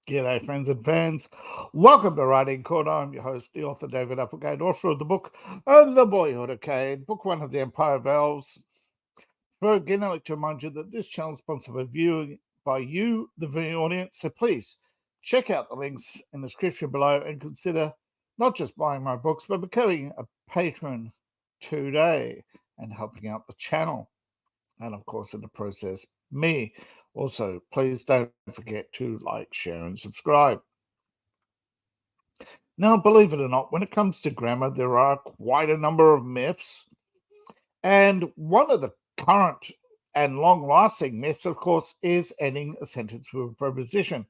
G'day, friends and fans. Welcome to Writing Corner. I'm your host, the author David Applegate, author of the book The Boyhood of Cade, book one of the Empire of Elves. For again, I'd like to remind you that this channel is sponsored by you, the viewing audience. So please check out the links in the description below and consider not just buying my books, but becoming a patron today and helping out the channel. And of course, in the process, me. Also, please don't forget to like, share, and subscribe. Now, believe it or not, when it comes to grammar, there are quite a number of myths. And one of the current and long-lasting myths, of course, is ending a sentence with a preposition.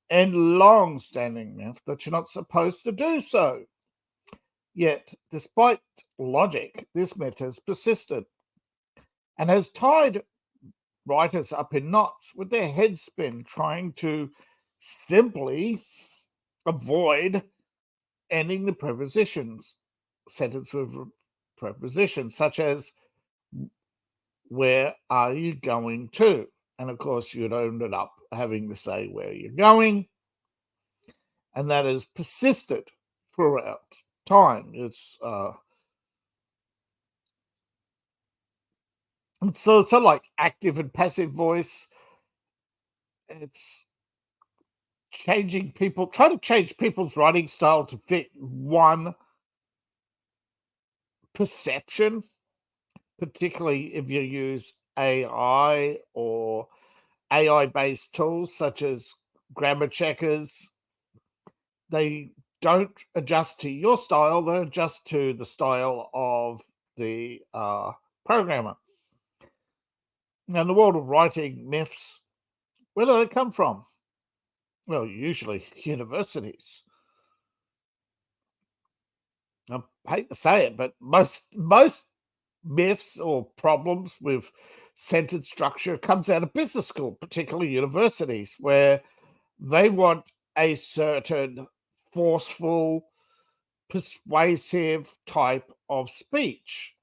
And long-standing myth that you're not supposed to do so. Yet, despite logic, this myth has persisted and has tied writers up in knots with their heads spin, trying to simply avoid ending the prepositions sentence with a preposition, such as where are you going to? And of course, you'd ended up having to say where you're going, and that has persisted throughout time. It's so like active and passive voice. It's trying to change people's writing style to fit one perception, particularly if you use AI or AI-based tools such as grammar checkers. They don't adjust to your style, they adjust to the style of the programmer. Now, in the world of writing myths, where do they come from? Well, usually universities. I hate to say it, but most myths or problems with sentence structure comes out of business school, particularly universities, where they want a certain forceful, persuasive type of speech.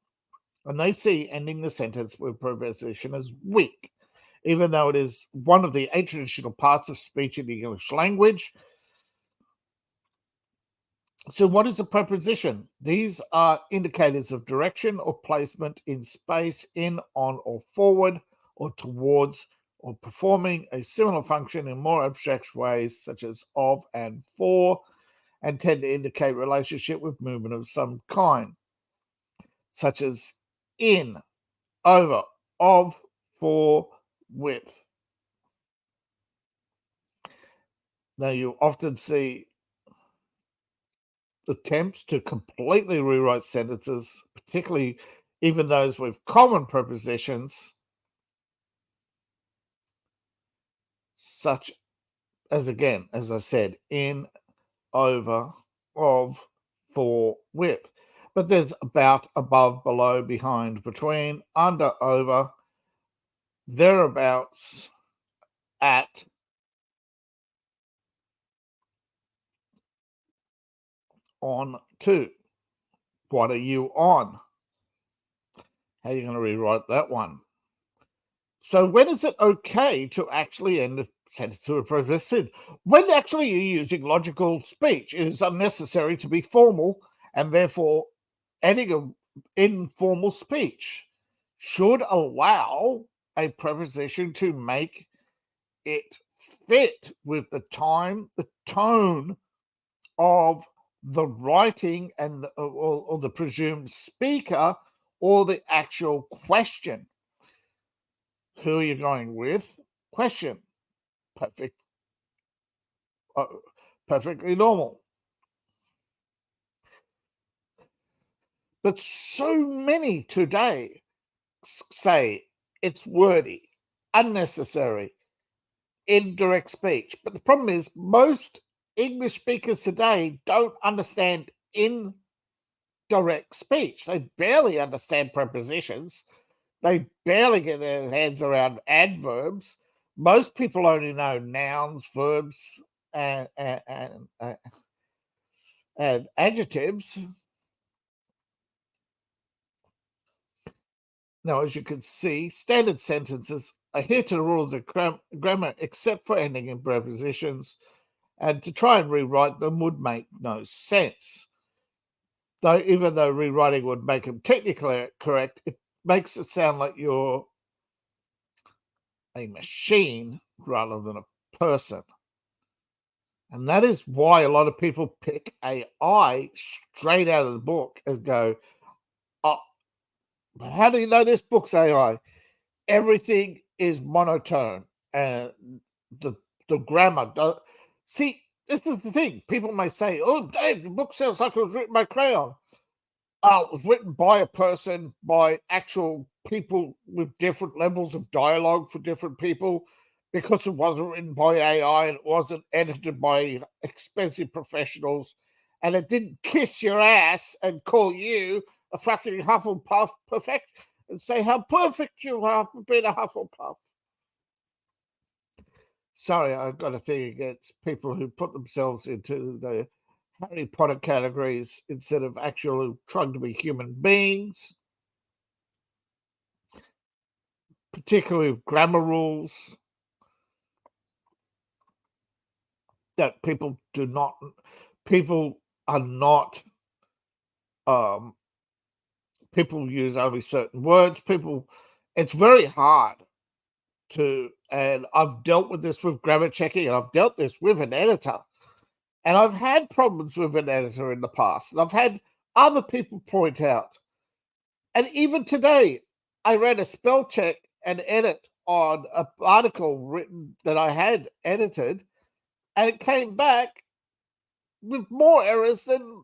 And they see ending the sentence with preposition as weak, even though it is one of the traditional parts of speech in the English language. So what is a preposition? These are indicators of direction or placement in space, in, on, or forward, or towards, or performing a similar function in more abstract ways, such as of and for, and tend to indicate relationship with movement of some kind, such as in, over, of, for, with. Now, you often see attempts to completely rewrite sentences, particularly even those with common prepositions, such as, again, as I said, in, over, of, for, with. But there's about, above, below, behind, between, under, over, thereabouts, at, on, to. What are you on? How are you going to rewrite that one? So when is it okay to actually end a sentence with a preposition? When actually you're using logical speech, it is unnecessary to be formal, and therefore adding an informal speech should allow a preposition to make it fit with the time, the tone of the writing and or the presumed speaker or the actual question. Who are you going with? Question. Perfectly normal. But so many today say it's wordy, unnecessary, indirect speech. But the problem is most English speakers today don't understand indirect speech. They barely understand prepositions. They barely get their hands around adverbs. Most people only know nouns, verbs, and adjectives. Now, as you can see, standard sentences adhere to the rules of grammar except for ending in prepositions. and to try and rewrite them would make no sense. Though, even though rewriting would make them technically correct, it makes it sound like you're a machine rather than a person. And that is why a lot of people pick AI straight out of the book and go, oh, how do you know this book's AI? Everything is monotone, and the grammar does. See, this is the thing. People may say, "Oh, Dave, the book sounds like it was written by crayon." It was written by a person, by actual people with different levels of dialogue for different people, because it wasn't written by AI and it wasn't edited by expensive professionals, and it didn't kiss your ass and call you a fucking Hufflepuff perfect and say how perfect you are for being a Hufflepuff. Sorry, I've got a thing against people who put themselves into the Harry Potter categories instead of actually trying to be human beings, particularly with grammar rules that people are not, um, people use only certain words. It's very hard and I've dealt with this with grammar checking, and I've dealt this with an editor. And I've had problems with an editor in the past, and I've had other people point out. And even today, I ran a spell check and edit on an article written that I had edited, and it came back with more errors than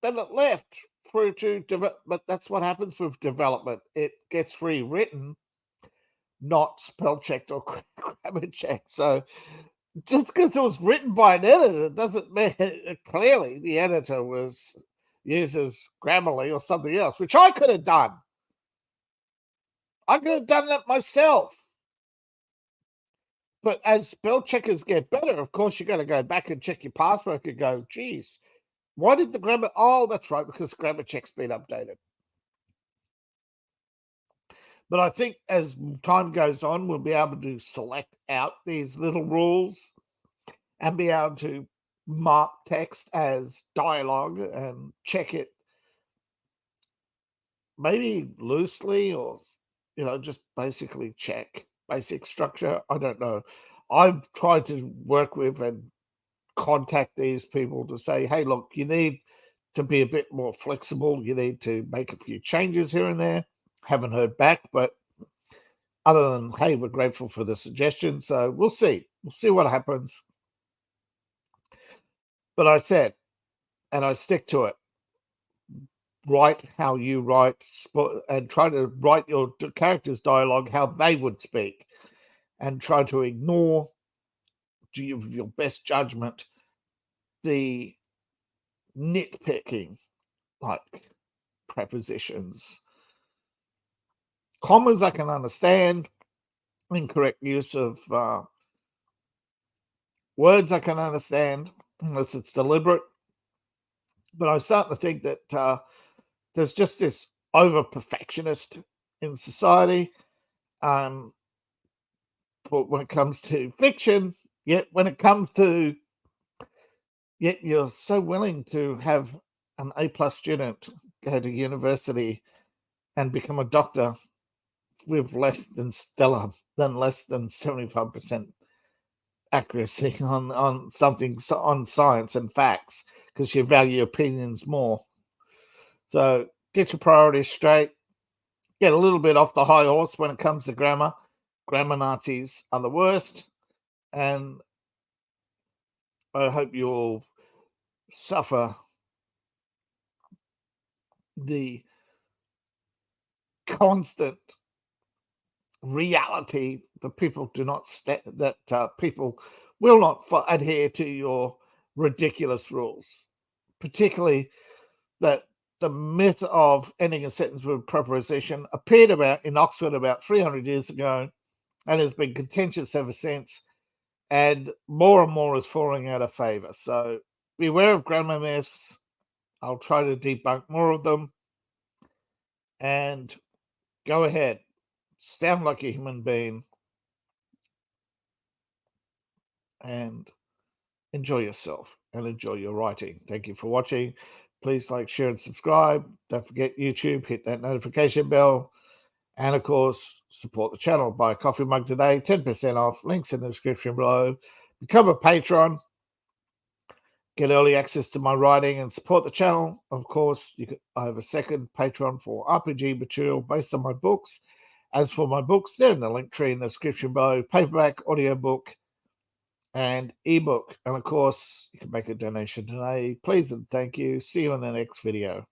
it left through to develop. But that's what happens with development. It gets rewritten, not spell checked or grammar checked. So just because it was written by an editor doesn't mean clearly the editor uses Grammarly or something else, which I could have done. I could have done that myself. But as spell checkers get better, of course, you're going to go back and check your password and go, geez, why did the grammar? Oh, that's right, because grammar check's been updated. But I think as time goes on, we'll be able to select out these little rules and be able to mark text as dialogue and check it maybe loosely, or just basically check basic structure. I don't know. I've tried to work with and contact these people to say, hey, look, you need to be a bit more flexible. You need to make a few changes here and there. Haven't heard back, but other than, hey, we're grateful for the suggestion. So we'll see. We'll see what happens. But I said, and I stick to it, write how you write, and try to write your characters' dialogue how they would speak, and try to ignore, to your best judgment, the nitpicking, like prepositions. Commas I can understand, incorrect use of words I can understand, unless it's deliberate. But I start to think that there's just this over perfectionist in society. But when it comes to fiction, yet you're so willing to have an A+ student go to university and become a doctor with less than 75% accuracy on something, on science and facts, because you value opinions more. So get your priorities straight. Get a little bit off the high horse when it comes to grammar. Grammar Nazis are the worst, and I hope you'll suffer the constant reality that people do not people will not adhere to your ridiculous rules, particularly that the myth of ending a sentence with a preposition appeared in Oxford about 300 years ago and has been contentious ever since, and more is falling out of favor. So beware of grammar myths. I'll try to debunk more of them, and go ahead, sound like a human being, and enjoy yourself and enjoy your writing. Thank you for watching. Please like, share, and subscribe. Don't forget YouTube, hit that notification bell. And of course, support the channel. Buy a coffee mug today, 10% off. Links in the description below. Become a patron. Get early access to my writing and support the channel. Of course, I have a second Patreon for RPG material based on my books. As for my books, they're in the link tree in the description below. Paperback, audiobook, and ebook. And of course, you can make a donation today. Please and thank you. See you in the next video.